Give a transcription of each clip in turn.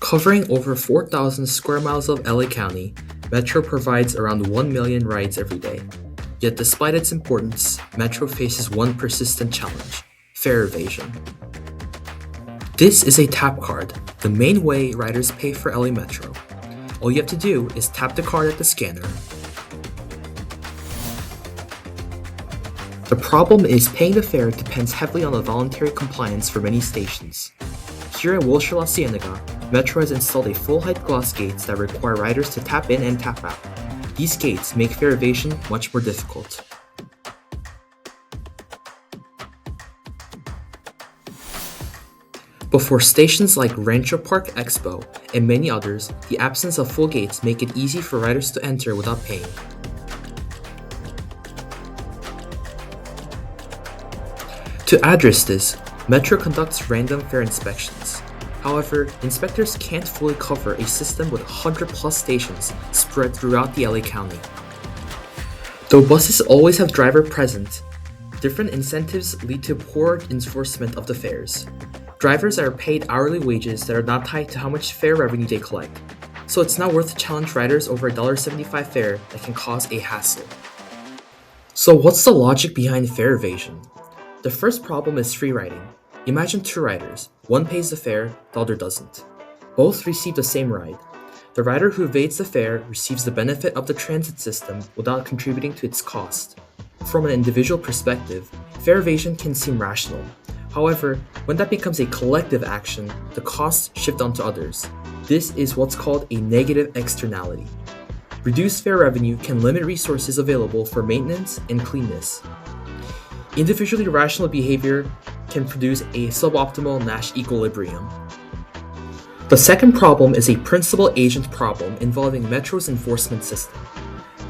Covering over 4,000 square miles of LA County, Metro provides around 1 million rides every day. Yet despite its importance, Metro faces one persistent challenge: fare evasion. This is a tap card, the main way riders pay for LA Metro. All you have to do is tap the card at the scanner. The problem is paying the fare depends heavily on the voluntary compliance for many stations. Here at Wilshire La Cienega, Metro has installed a full-height glass gates that require riders to tap in and tap out. These gates make fare evasion much more difficult. Before stations like Rancho Park Expo and many others, the absence of full gates make it easy for riders to enter without paying. To address this, Metro conducts random fare inspections. However, inspectors can't fully cover a system with 100+ stations spread throughout the LA County. Though buses always have driver present, different incentives lead to poor enforcement of the fares. Drivers are paid hourly wages that are not tied to how much fare revenue they collect, so it's not worth to challenge riders over a $1.75 fare that can cause a hassle. So what's the logic behind fare evasion? The first problem is free riding. Imagine two riders. One pays the fare, the other doesn't. Both receive the same ride. The rider who evades the fare receives the benefit of the transit system without contributing to its cost. From an individual perspective, fare evasion can seem rational. However, when that becomes a collective action, the costs shift onto others. This is what's called a negative externality. Reduced fare revenue can limit resources available for maintenance and cleanness. Individually rational behavior can produce a suboptimal Nash equilibrium. The second problem is a principal-agent problem involving Metro's enforcement system.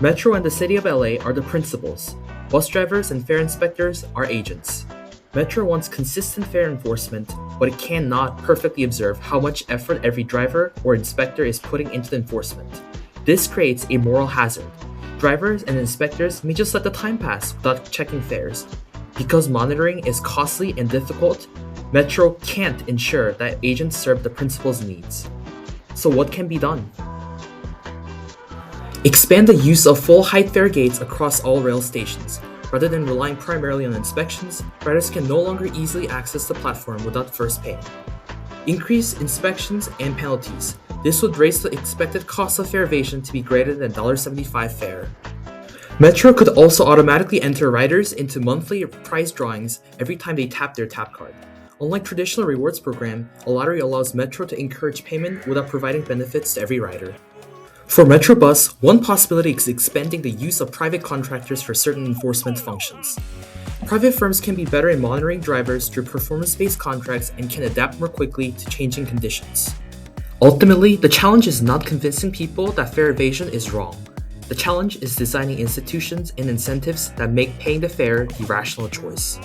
Metro and the City of LA are the principals. Bus drivers and fare inspectors are agents. Metro wants consistent fare enforcement, but it cannot perfectly observe how much effort every driver or inspector is putting into the enforcement. This creates a moral hazard. Drivers and inspectors may just let the time pass without checking fares. Because monitoring is costly and difficult, Metro can't ensure that agents serve the principal's needs. So what can be done? Expand the use of full-height fare gates across all rail stations. Rather than relying primarily on inspections, riders can no longer easily access the platform without first paying. Increase inspections and penalties. This would raise the expected cost of fare evasion to be greater than $1.75 fare. Metro could also automatically enter riders into monthly prize drawings every time they tap their tap card. Unlike traditional rewards program, a lottery allows Metro to encourage payment without providing benefits to every rider. For Metro Bus, one possibility is expanding the use of private contractors for certain enforcement functions. Private firms can be better in monitoring drivers through performance-based contracts and can adapt more quickly to changing conditions. Ultimately, the challenge is not convincing people that fare evasion is wrong. The challenge is designing institutions and incentives that make paying the fare the rational choice.